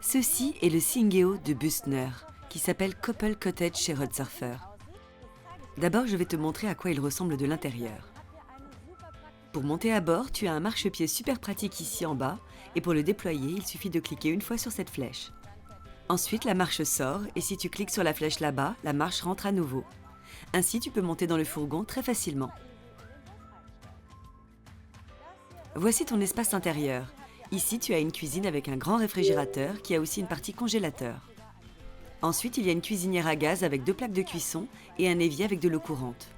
Ceci est le Singeo de Bustner, qui s'appelle Couple Cottage chez Rod Surfer. D'abord, je vais te montrer à quoi il ressemble de l'intérieur. Pour monter à bord, tu as un marchepied super pratique ici en bas, et pour le déployer, il suffit de cliquer une fois sur cette flèche. Ensuite, la marche sort, et si tu cliques sur la flèche là-bas, la marche rentre à nouveau. Ainsi, tu peux monter dans le fourgon très facilement. Voici ton espace intérieur. Ici, tu as une cuisine avec un grand réfrigérateur qui a aussi une partie congélateur. Ensuite, il y a une cuisinière à gaz avec 2 plaques de cuisson et un évier avec de l'eau courante.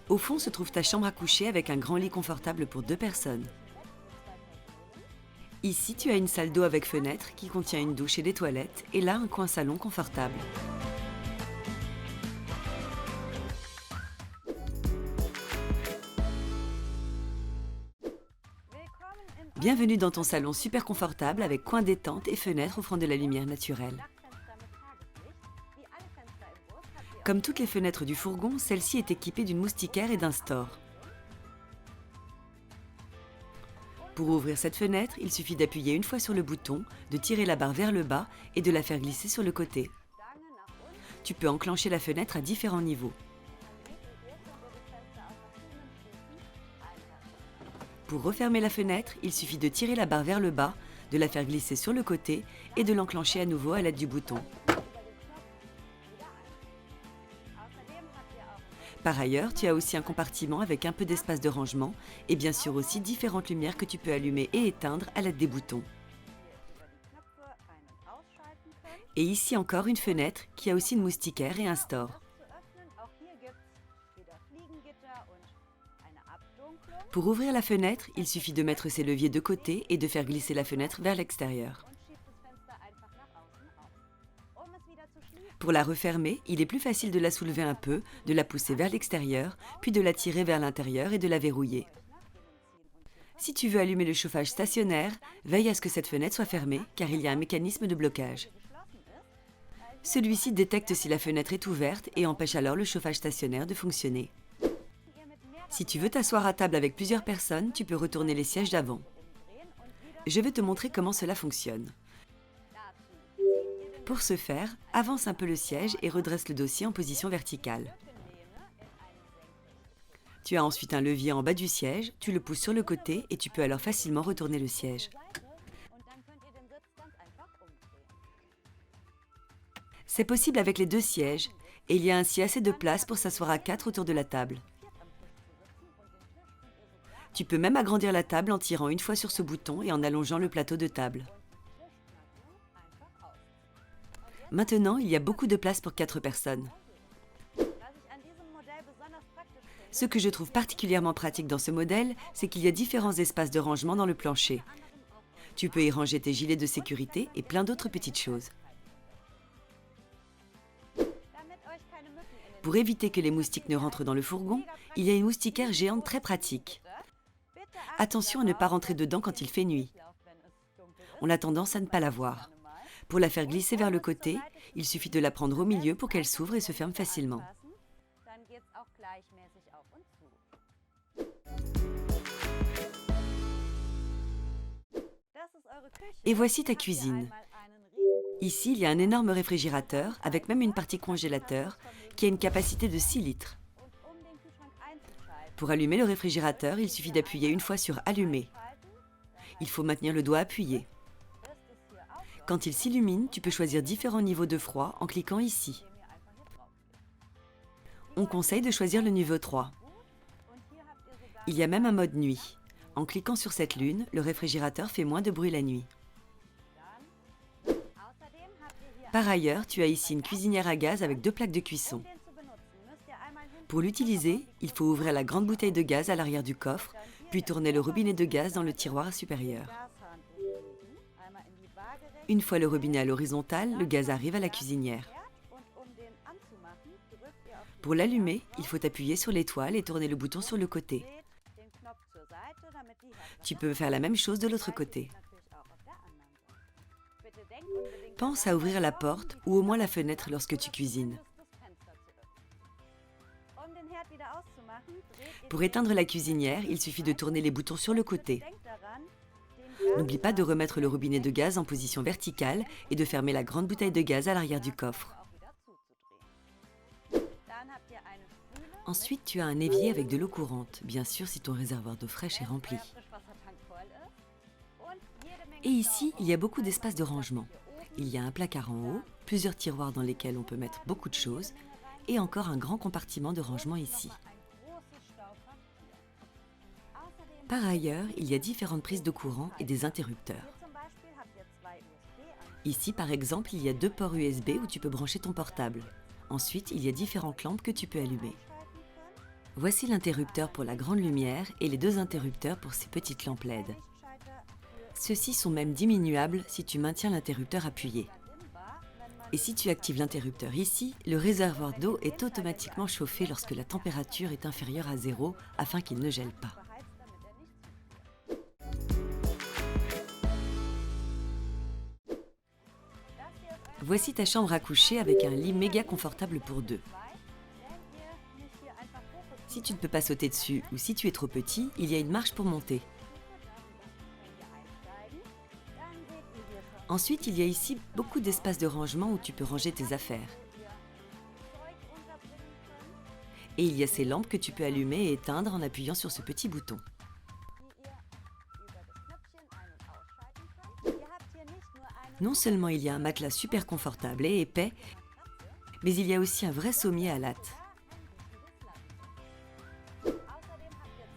Au fond se trouve ta chambre à coucher avec un grand lit confortable pour 2 personnes. Ici, tu as une salle d'eau avec fenêtre qui contient une douche et des toilettes, et là, un coin salon confortable. Bienvenue dans ton salon super confortable avec coin détente et fenêtre offrant de la lumière naturelle. Comme toutes les fenêtres du fourgon, celle-ci est équipée d'une moustiquaire et d'un store. Pour ouvrir cette fenêtre, il suffit d'appuyer une fois sur le bouton, de tirer la barre vers le bas et de la faire glisser sur le côté. Tu peux enclencher la fenêtre à différents niveaux. Pour refermer la fenêtre, il suffit de tirer la barre vers le bas, de la faire glisser sur le côté et de l'enclencher à nouveau à l'aide du bouton. Par ailleurs, tu as aussi un compartiment avec un peu d'espace de rangement et bien sûr aussi différentes lumières que tu peux allumer et éteindre à l'aide des boutons. Et ici encore une fenêtre qui a aussi une moustiquaire et un store. Pour ouvrir la fenêtre, il suffit de mettre ces leviers de côté et de faire glisser la fenêtre vers l'extérieur. Pour la refermer, il est plus facile de la soulever un peu, de la pousser vers l'extérieur, puis de la tirer vers l'intérieur et de la verrouiller. Si tu veux allumer le chauffage stationnaire, veille à ce que cette fenêtre soit fermée, car il y a un mécanisme de blocage. Celui-ci détecte si la fenêtre est ouverte et empêche alors le chauffage stationnaire de fonctionner. Si tu veux t'asseoir à table avec plusieurs personnes, tu peux retourner les sièges d'avant. Je vais te montrer comment cela fonctionne. Pour ce faire, avance un peu le siège et redresse le dossier en position verticale. Tu as ensuite un levier en bas du siège, tu le pousses sur le côté et tu peux alors facilement retourner le siège. C'est possible avec les 2 sièges et il y a ainsi assez de place pour s'asseoir à 4 autour de la table. Tu peux même agrandir la table en tirant une fois sur ce bouton et en allongeant le plateau de table. Maintenant, il y a beaucoup de place pour 4 personnes. Ce que je trouve particulièrement pratique dans ce modèle, c'est qu'il y a différents espaces de rangement dans le plancher. Tu peux y ranger tes gilets de sécurité et plein d'autres petites choses. Pour éviter que les moustiques ne rentrent dans le fourgon, il y a une moustiquaire géante très pratique. Attention à ne pas rentrer dedans quand il fait nuit. On a tendance à ne pas la voir. Pour la faire glisser vers le côté, il suffit de la prendre au milieu pour qu'elle s'ouvre et se ferme facilement. Et voici ta cuisine. Ici, il y a un énorme réfrigérateur, avec même une partie congélateur, qui a une capacité de 6 litres. Pour allumer le réfrigérateur, il suffit d'appuyer une fois sur « Allumer ». Il faut maintenir le doigt appuyé. Quand il s'illumine, tu peux choisir différents niveaux de froid en cliquant ici. On conseille de choisir le niveau 3. Il y a même un mode nuit. En cliquant sur cette lune, le réfrigérateur fait moins de bruit la nuit. Par ailleurs, tu as ici une cuisinière à gaz avec 2 plaques de cuisson. Pour l'utiliser, il faut ouvrir la grande bouteille de gaz à l'arrière du coffre, puis tourner le robinet de gaz dans le tiroir supérieur. Une fois le robinet à l'horizontale, le gaz arrive à la cuisinière. Pour l'allumer, il faut appuyer sur l'étoile et tourner le bouton sur le côté. Tu peux faire la même chose de l'autre côté. Pense à ouvrir la porte ou au moins la fenêtre lorsque tu cuisines. Pour éteindre la cuisinière, il suffit de tourner les boutons sur le côté. N'oublie pas de remettre le robinet de gaz en position verticale et de fermer la grande bouteille de gaz à l'arrière du coffre. Ensuite, tu as un évier avec de l'eau courante, bien sûr si ton réservoir d'eau fraîche est rempli. Et ici, il y a beaucoup d'espace de rangement. Il y a un placard en haut, plusieurs tiroirs dans lesquels on peut mettre beaucoup de choses, et encore un grand compartiment de rangement ici. Par ailleurs, il y a différentes prises de courant et des interrupteurs. Ici, par exemple, il y a 2 ports USB où tu peux brancher ton portable. Ensuite, il y a différentes lampes que tu peux allumer. Voici l'interrupteur pour la grande lumière et les 2 interrupteurs pour ces petites lampes LED. Ceux-ci sont même diminuables si tu maintiens l'interrupteur appuyé. Et si tu actives l'interrupteur ici, le réservoir d'eau est automatiquement chauffé lorsque la température est inférieure à 0 afin qu'il ne gèle pas. Voici ta chambre à coucher avec un lit méga confortable pour 2. Si tu ne peux pas sauter dessus ou si tu es trop petit, il y a une marche pour monter. Ensuite, il y a ici beaucoup d'espace de rangement où tu peux ranger tes affaires. Et il y a ces lampes que tu peux allumer et éteindre en appuyant sur ce petit bouton. Non seulement il y a un matelas super confortable et épais, mais il y a aussi un vrai sommier à lattes.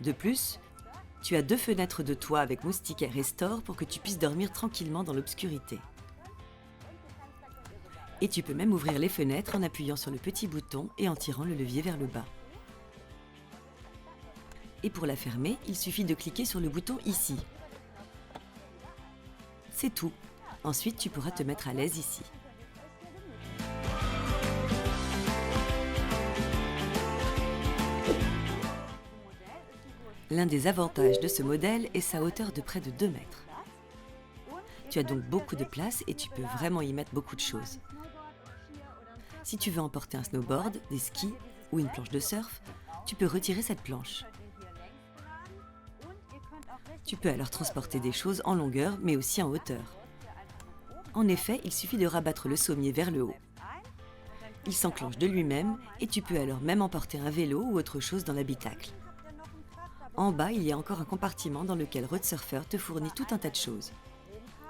De plus, tu as 2 fenêtres de toit avec moustiquaires et stores pour que tu puisses dormir tranquillement dans l'obscurité. Et tu peux même ouvrir les fenêtres en appuyant sur le petit bouton et en tirant le levier vers le bas. Et pour la fermer, il suffit de cliquer sur le bouton ici. C'est tout. Ensuite, tu pourras te mettre à l'aise ici. L'un des avantages de ce modèle est sa hauteur de près de 2 mètres. Tu as donc beaucoup de place et tu peux vraiment y mettre beaucoup de choses. Si tu veux emporter un snowboard, des skis ou une planche de surf, tu peux retirer cette planche. Tu peux alors transporter des choses en longueur mais aussi en hauteur. En effet, il suffit de rabattre le sommier vers le haut. Il s'enclenche de lui-même et tu peux alors même emporter un vélo ou autre chose dans l'habitacle. En bas, il y a encore un compartiment dans lequel Roadsurfer te fournit tout un tas de choses.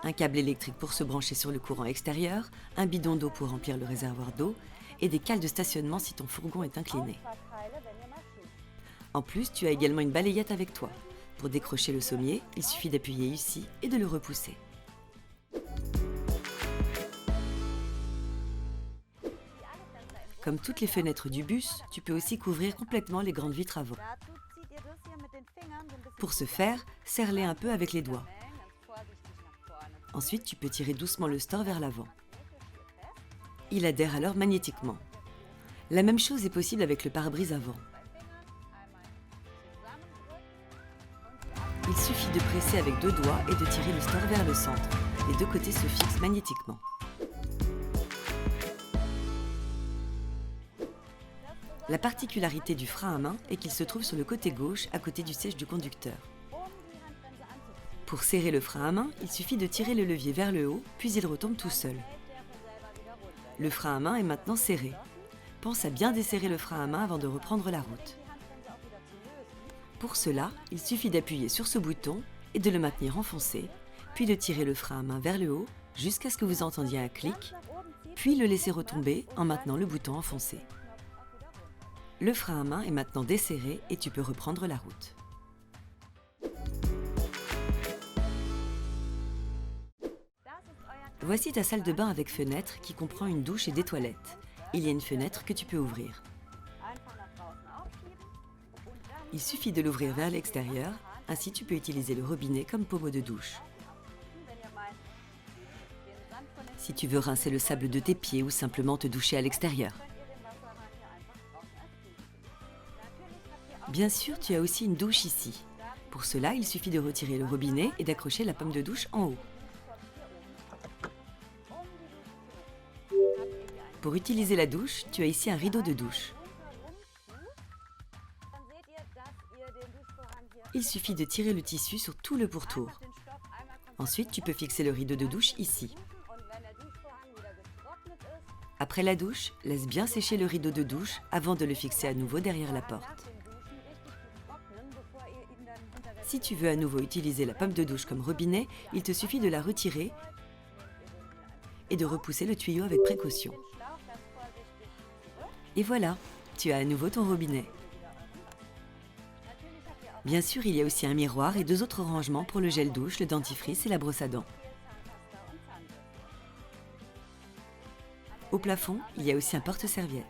Un câble électrique pour se brancher sur le courant extérieur, un bidon d'eau pour remplir le réservoir d'eau et des cales de stationnement si ton fourgon est incliné. En plus, tu as également une balayette avec toi. Pour décrocher le sommier, il suffit d'appuyer ici et de le repousser. Comme toutes les fenêtres du bus, tu peux aussi couvrir complètement les grandes vitres avant. Pour ce faire, serre-les un peu avec les doigts. Ensuite, tu peux tirer doucement le store vers l'avant. Il adhère alors magnétiquement. La même chose est possible avec le pare-brise avant. Il suffit de presser avec 2 doigts et de tirer le store vers le centre. Les 2 côtés se fixent magnétiquement. La particularité du frein à main est qu'il se trouve sur le côté gauche, à côté du siège du conducteur. Pour serrer le frein à main, il suffit de tirer le levier vers le haut, puis il retombe tout seul. Le frein à main est maintenant serré. Pense à bien desserrer le frein à main avant de reprendre la route. Pour cela, il suffit d'appuyer sur ce bouton et de le maintenir enfoncé, puis de tirer le frein à main vers le haut jusqu'à ce que vous entendiez un clic, puis le laisser retomber en maintenant le bouton enfoncé. Le frein à main est maintenant desserré et tu peux reprendre la route. Voici ta salle de bain avec fenêtre qui comprend une douche et des toilettes. Il y a une fenêtre que tu peux ouvrir. Il suffit de l'ouvrir vers l'extérieur, ainsi tu peux utiliser le robinet comme pommeau de douche. Si tu veux rincer le sable de tes pieds ou simplement te doucher à l'extérieur. Bien sûr, tu as aussi une douche ici. Pour cela, il suffit de retirer le robinet et d'accrocher la pomme de douche en haut. Pour utiliser la douche, tu as ici un rideau de douche. Il suffit de tirer le tissu sur tout le pourtour. Ensuite, tu peux fixer le rideau de douche ici. Après la douche, laisse bien sécher le rideau de douche avant de le fixer à nouveau derrière la porte. Si tu veux à nouveau utiliser la pompe de douche comme robinet, il te suffit de la retirer et de repousser le tuyau avec précaution. Et voilà, tu as à nouveau ton robinet. Bien sûr, il y a aussi un miroir et 2 autres rangements pour le gel douche, le dentifrice et la brosse à dents. Au plafond, il y a aussi un porte-serviette.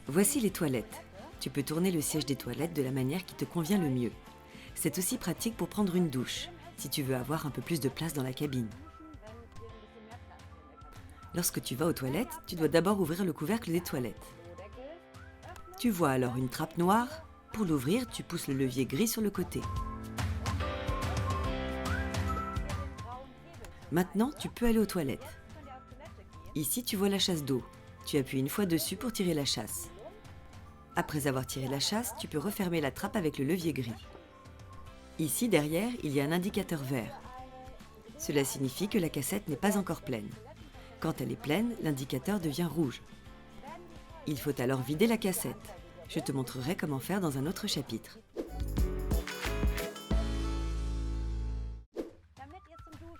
Voici les toilettes. Tu peux tourner le siège des toilettes de la manière qui te convient le mieux. C'est aussi pratique pour prendre une douche, si tu veux avoir un peu plus de place dans la cabine. Lorsque tu vas aux toilettes, tu dois d'abord ouvrir le couvercle des toilettes. Tu vois alors une trappe noire. Pour l'ouvrir, tu pousses le levier gris sur le côté. Maintenant, tu peux aller aux toilettes. Ici, tu vois la chasse d'eau. Tu appuies une fois dessus pour tirer la chasse. Après avoir tiré la chasse, tu peux refermer la trappe avec le levier gris. Ici, derrière, il y a un indicateur vert. Cela signifie que la cassette n'est pas encore pleine. Quand elle est pleine, l'indicateur devient rouge. Il faut alors vider la cassette. Je te montrerai comment faire dans un autre chapitre.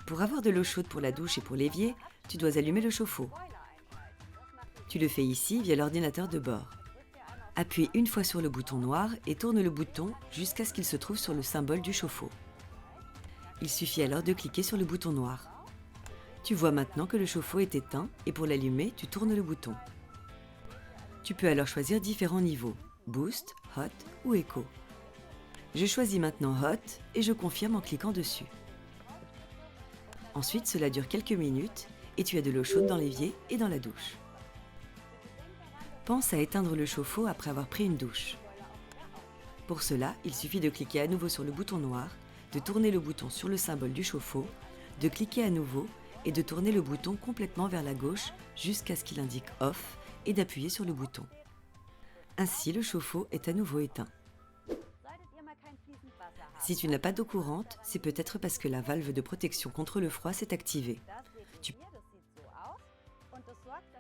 Pour avoir de l'eau chaude pour la douche et pour l'évier, tu dois allumer le chauffe-eau. Tu le fais ici via l'ordinateur de bord. Appuie une fois sur le bouton noir et tourne le bouton jusqu'à ce qu'il se trouve sur le symbole du chauffe-eau. Il suffit alors de cliquer sur le bouton noir. Tu vois maintenant que le chauffe-eau est éteint et pour l'allumer, tu tournes le bouton. Tu peux alors choisir différents niveaux, Boost, Hot ou Eco. Je choisis maintenant Hot et je confirme en cliquant dessus. Ensuite, cela dure quelques minutes et tu as de l'eau chaude dans l'évier et dans la douche. Pense à éteindre le chauffe-eau après avoir pris une douche. Pour cela, il suffit de cliquer à nouveau sur le bouton noir, de tourner le bouton sur le symbole du chauffe-eau, de cliquer à nouveau et de tourner le bouton complètement vers la gauche jusqu'à ce qu'il indique Off et d'appuyer sur le bouton. Ainsi, le chauffe-eau est à nouveau éteint. Si tu n'as pas d'eau courante, c'est peut-être parce que la valve de protection contre le froid s'est activée. Tu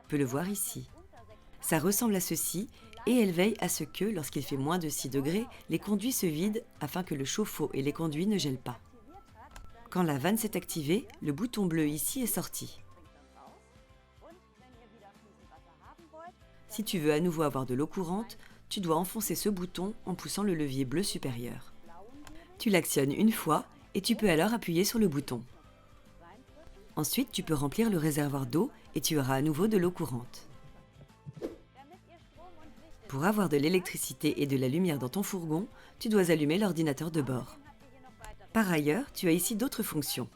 peux le voir ici. Ça ressemble à ceci et elle veille à ce que, lorsqu'il fait moins de 6 degrés, les conduits se vident afin que le chauffe-eau et les conduits ne gèlent pas. Quand la vanne s'est activée, le bouton bleu ici est sorti. Si tu veux à nouveau avoir de l'eau courante, tu dois enfoncer ce bouton en poussant le levier bleu supérieur. Tu l'actionnes une fois et tu peux alors appuyer sur le bouton. Ensuite, tu peux remplir le réservoir d'eau et tu auras à nouveau de l'eau courante. Pour avoir de l'électricité et de la lumière dans ton fourgon, tu dois allumer l'ordinateur de bord. Par ailleurs, tu as ici d'autres fonctions.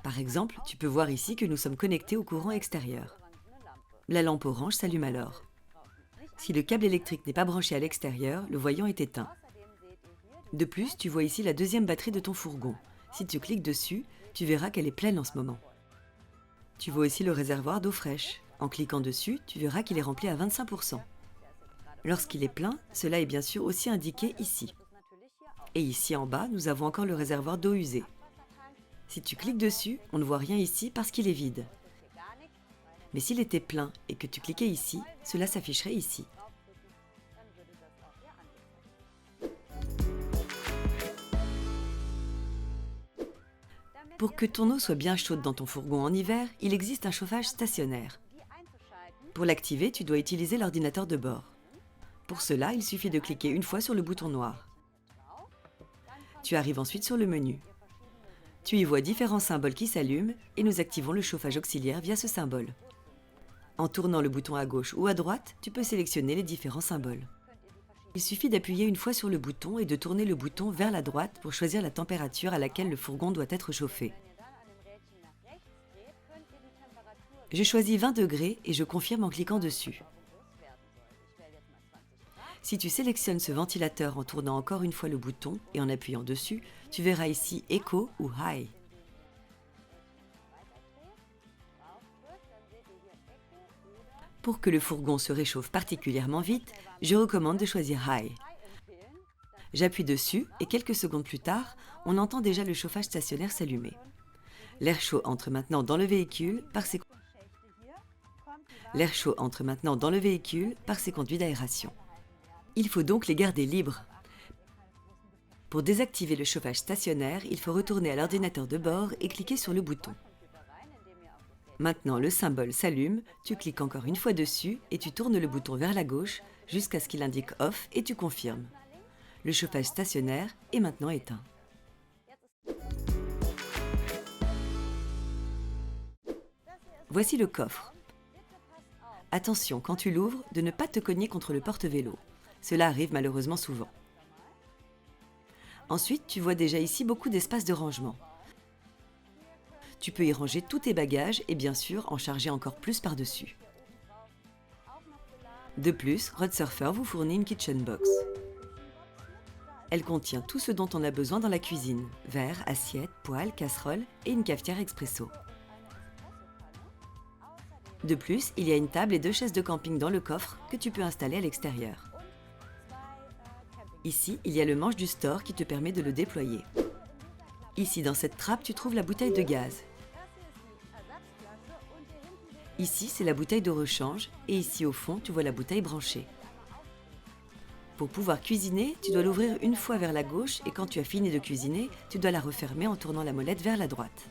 Par exemple, tu peux voir ici que nous sommes connectés au courant extérieur. La lampe orange s'allume alors. Si le câble électrique n'est pas branché à l'extérieur, le voyant est éteint. De plus, tu vois ici la deuxième batterie de ton fourgon. Si tu cliques dessus, tu verras qu'elle est pleine en ce moment. Tu vois aussi le réservoir d'eau fraîche. En cliquant dessus, tu verras qu'il est rempli à 25%. Lorsqu'il est plein, cela est bien sûr aussi indiqué ici. Et ici en bas, nous avons encore le réservoir d'eau usée. Si tu cliques dessus, on ne voit rien ici parce qu'il est vide. Mais s'il était plein et que tu cliquais ici, cela s'afficherait ici. Pour que ton eau soit bien chaude dans ton fourgon en hiver, il existe un chauffage stationnaire. Pour l'activer, tu dois utiliser l'ordinateur de bord. Pour cela, il suffit de cliquer une fois sur le bouton noir. Tu arrives ensuite sur le menu. Tu y vois différents symboles qui s'allument et nous activons le chauffage auxiliaire via ce symbole. En tournant le bouton à gauche ou à droite, tu peux sélectionner les différents symboles. Il suffit d'appuyer une fois sur le bouton et de tourner le bouton vers la droite pour choisir la température à laquelle le fourgon doit être chauffé. Je choisis 20 degrés et je confirme en cliquant dessus. Si tu sélectionnes ce ventilateur en tournant encore une fois le bouton et en appuyant dessus, tu verras ici Eco ou High. Pour que le fourgon se réchauffe particulièrement vite, je recommande de choisir High. J'appuie dessus et quelques secondes plus tard, on entend déjà le chauffage stationnaire s'allumer. L'air chaud entre maintenant dans le véhicule par ses conduits d'aération. Il faut donc les garder libres. Pour désactiver le chauffage stationnaire, il faut retourner à l'ordinateur de bord et cliquer sur le bouton. Maintenant, le symbole s'allume, tu cliques encore une fois dessus et tu tournes le bouton vers la gauche jusqu'à ce qu'il indique Off et tu confirmes. Le chauffage stationnaire est maintenant éteint. Voici le coffre. Attention, quand tu l'ouvres, de ne pas te cogner contre le porte-vélo. Cela arrive malheureusement souvent. Ensuite, tu vois déjà ici beaucoup d'espace de rangement. Tu peux y ranger tous tes bagages et bien sûr en charger encore plus par-dessus. De plus, Road Surfer vous fournit une kitchen box. Elle contient tout ce dont on a besoin dans la cuisine: verres, assiettes, poêles, casseroles et une cafetière expresso. De plus, il y a une table et 2 chaises de camping dans le coffre que tu peux installer à l'extérieur. Ici, il y a le manche du store qui te permet de le déployer. Ici, dans cette trappe, tu trouves la bouteille de gaz. Ici, c'est la bouteille de rechange et ici, au fond, tu vois la bouteille branchée. Pour pouvoir cuisiner, tu dois l'ouvrir une fois vers la gauche et quand tu as fini de cuisiner, tu dois la refermer en tournant la molette vers la droite.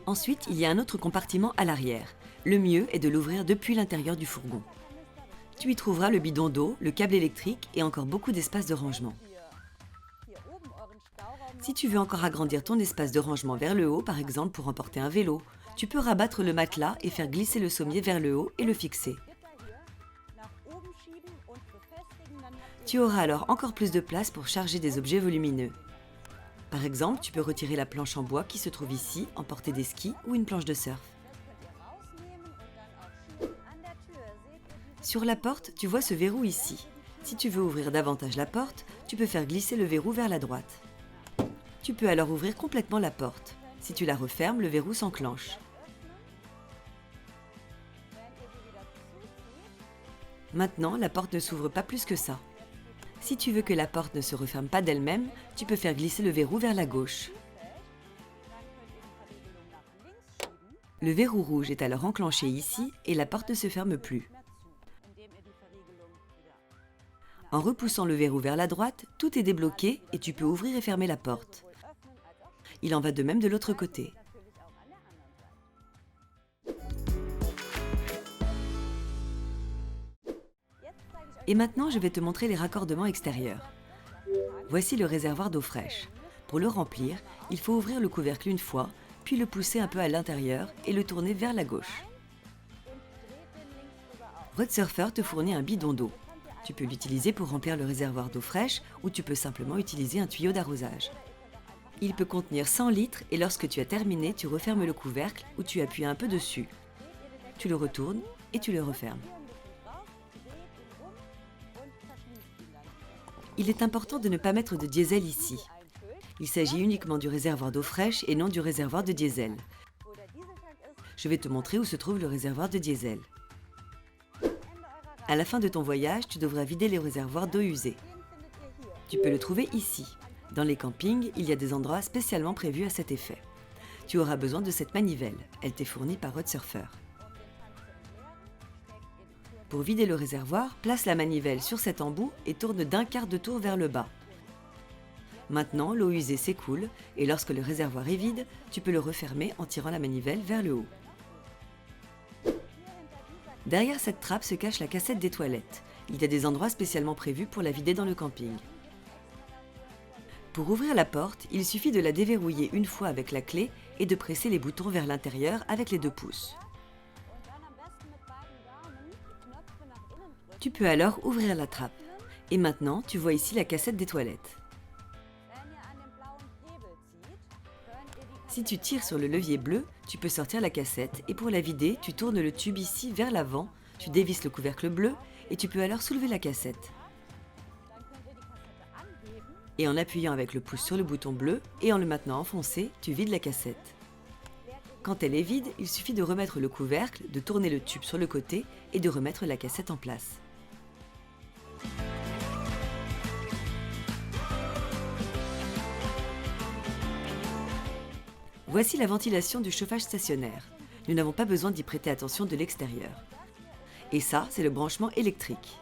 Ensuite, il y a un autre compartiment à l'arrière. Le mieux est de l'ouvrir depuis l'intérieur du fourgon. Tu y trouveras le bidon d'eau, le câble électrique et encore beaucoup d'espace de rangement. Si tu veux encore agrandir ton espace de rangement vers le haut, par exemple pour emporter un vélo, tu peux rabattre le matelas et faire glisser le sommier vers le haut et le fixer. Tu auras alors encore plus de place pour charger des objets volumineux. Par exemple, tu peux retirer la planche en bois qui se trouve ici, emporter des skis ou une planche de surf. Sur la porte, tu vois ce verrou ici. Si tu veux ouvrir davantage la porte, tu peux faire glisser le verrou vers la droite. Tu peux alors ouvrir complètement la porte. Si tu la refermes, le verrou s'enclenche. Maintenant, la porte ne s'ouvre pas plus que ça. Si tu veux que la porte ne se referme pas d'elle-même, tu peux faire glisser le verrou vers la gauche. Le verrou rouge est alors enclenché ici et la porte ne se ferme plus. En repoussant le verrou vers la droite, tout est débloqué et tu peux ouvrir et fermer la porte. Il en va de même de l'autre côté. Et maintenant, je vais te montrer les raccordements extérieurs. Voici le réservoir d'eau fraîche. Pour le remplir, il faut ouvrir le couvercle une fois, puis le pousser un peu à l'intérieur et le tourner vers la gauche. Road Surfer te fournit un bidon d'eau. Tu peux l'utiliser pour remplir le réservoir d'eau fraîche ou tu peux simplement utiliser un tuyau d'arrosage. Il peut contenir 100 litres et lorsque tu as terminé, tu refermes le couvercle ou tu appuies un peu dessus. Tu le retournes et tu le refermes. Il est important de ne pas mettre de diesel ici. Il s'agit uniquement du réservoir d'eau fraîche et non du réservoir de diesel. Je vais te montrer où se trouve le réservoir de diesel. À la fin de ton voyage, tu devras vider les réservoirs d'eau usée. Tu peux le trouver ici. Dans les campings, il y a des endroits spécialement prévus à cet effet. Tu auras besoin de cette manivelle. Elle t'est fournie par Road Surfer. Pour vider le réservoir, place la manivelle sur cet embout et tourne d'un quart de tour vers le bas. Maintenant, l'eau usée s'écoule et lorsque le réservoir est vide, tu peux le refermer en tirant la manivelle vers le haut. Derrière cette trappe se cache la cassette des toilettes. Il y a des endroits spécialement prévus pour la vider dans le camping. Pour ouvrir la porte, il suffit de la déverrouiller une fois avec la clé et de presser les boutons vers l'intérieur avec les 2 pouces. Tu peux alors ouvrir la trappe. Et maintenant, tu vois ici la cassette des toilettes. Si tu tires sur le levier bleu, tu peux sortir la cassette et pour la vider, tu tournes le tube ici vers l'avant, tu dévisses le couvercle bleu et tu peux alors soulever la cassette. Et en appuyant avec le pouce sur le bouton bleu et en le maintenant enfoncé, tu vides la cassette. Quand elle est vide, il suffit de remettre le couvercle, de tourner le tube sur le côté et de remettre la cassette en place. Voici la ventilation du chauffage stationnaire. Nous n'avons pas besoin d'y prêter attention de l'extérieur. Et ça, c'est le branchement électrique.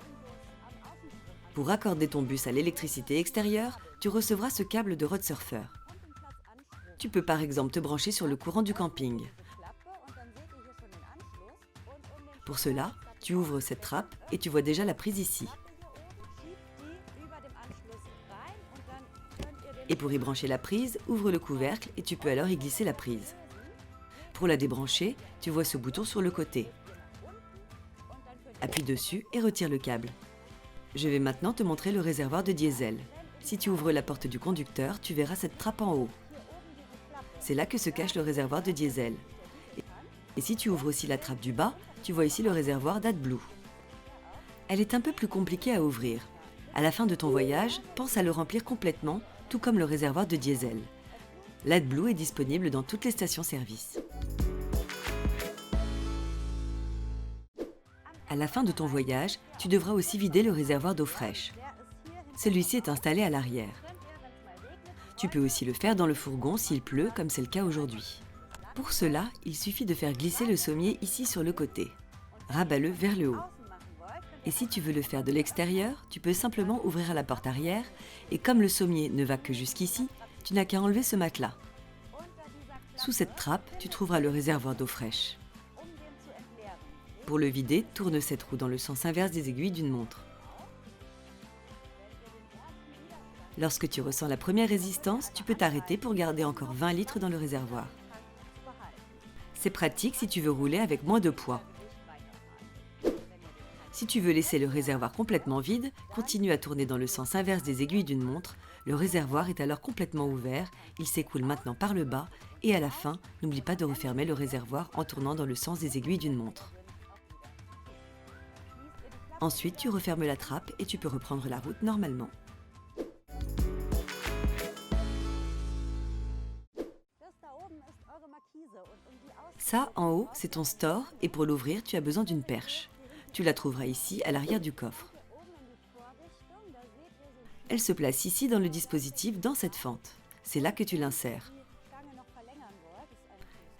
Pour raccorder ton bus à l'électricité extérieure, tu recevras ce câble de road surfer. Tu peux par exemple te brancher sur le courant du camping. Pour cela, tu ouvres cette trappe et tu vois déjà la prise ici. Et pour y brancher la prise, ouvre le couvercle et tu peux alors y glisser la prise. Pour la débrancher, tu vois ce bouton sur le côté. Appuie dessus et retire le câble. Je vais maintenant te montrer le réservoir de diesel. Si tu ouvres la porte du conducteur, tu verras cette trappe en haut. C'est là que se cache le réservoir de diesel. Et si tu ouvres aussi la trappe du bas, tu vois ici le réservoir d'AdBlue. Elle est un peu plus compliquée à ouvrir. À la fin de ton voyage, pense à le remplir complètement, tout comme le réservoir de diesel. L'AdBlue est disponible dans toutes les stations-service. À la fin de ton voyage, tu devras aussi vider le réservoir d'eau fraîche. Celui-ci est installé à l'arrière. Tu peux aussi le faire dans le fourgon s'il pleut, comme c'est le cas aujourd'hui. Pour cela, il suffit de faire glisser le sommier ici sur le côté. Rabats-le vers le haut. Et si tu veux le faire de l'extérieur, tu peux simplement ouvrir la porte arrière et comme le sommier ne va que jusqu'ici, tu n'as qu'à enlever ce matelas. Sous cette trappe, tu trouveras le réservoir d'eau fraîche. Pour le vider, tourne cette roue dans le sens inverse des aiguilles d'une montre. Lorsque tu ressens la première résistance, tu peux t'arrêter pour garder encore 20 litres dans le réservoir. C'est pratique si tu veux rouler avec moins de poids. Si tu veux laisser le réservoir complètement vide, continue à tourner dans le sens inverse des aiguilles d'une montre. Le réservoir est alors complètement ouvert, il s'écoule maintenant par le bas et à la fin, n'oublie pas de refermer le réservoir en tournant dans le sens des aiguilles d'une montre. Ensuite, tu refermes la trappe et tu peux reprendre la route normalement. Ça, en haut, c'est ton store et pour l'ouvrir, tu as besoin d'une perche. Tu la trouveras ici, à l'arrière du coffre. Elle se place ici dans le dispositif, dans cette fente. C'est là que tu l'insères.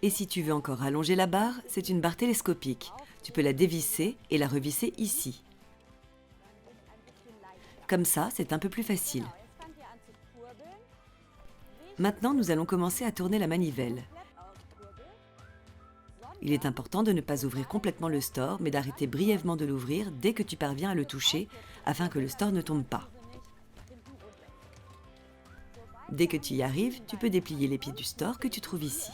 Et si tu veux encore allonger la barre, c'est une barre télescopique. Tu peux la dévisser et la revisser ici. Comme ça, c'est un peu plus facile. Maintenant, nous allons commencer à tourner la manivelle. Il est important de ne pas ouvrir complètement le store, mais d'arrêter brièvement de l'ouvrir dès que tu parviens à le toucher, afin que le store ne tombe pas. Dès que tu y arrives, tu peux déplier les pieds du store que tu trouves ici.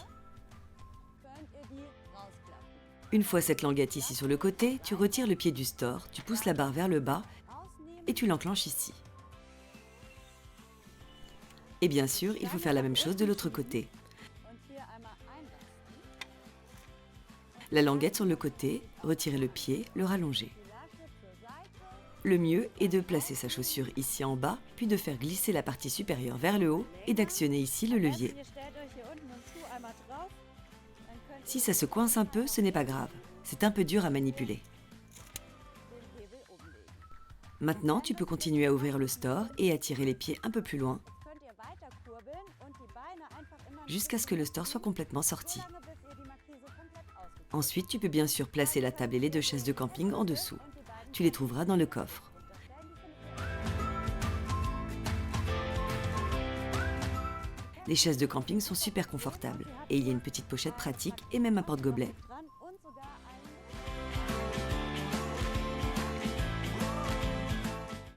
Une fois cette languette ici sur le côté, tu retires le pied du store, tu pousses la barre vers le bas et tu l'enclenches ici. Et bien sûr, il faut faire la même chose de l'autre côté. La languette sur le côté, retirer le pied, le rallonger. Le mieux est de placer sa chaussure ici en bas, puis de faire glisser la partie supérieure vers le haut et d'actionner ici le levier. Si ça se coince un peu, ce n'est pas grave. C'est un peu dur à manipuler. Maintenant, tu peux continuer à ouvrir le store et à tirer les pieds un peu plus loin, jusqu'à ce que le store soit complètement sorti. Ensuite, tu peux bien sûr placer la table et les 2 chaises de camping en dessous. Tu les trouveras dans le coffre. Les chaises de camping sont super confortables et il y a une petite pochette pratique et même un porte-gobelet.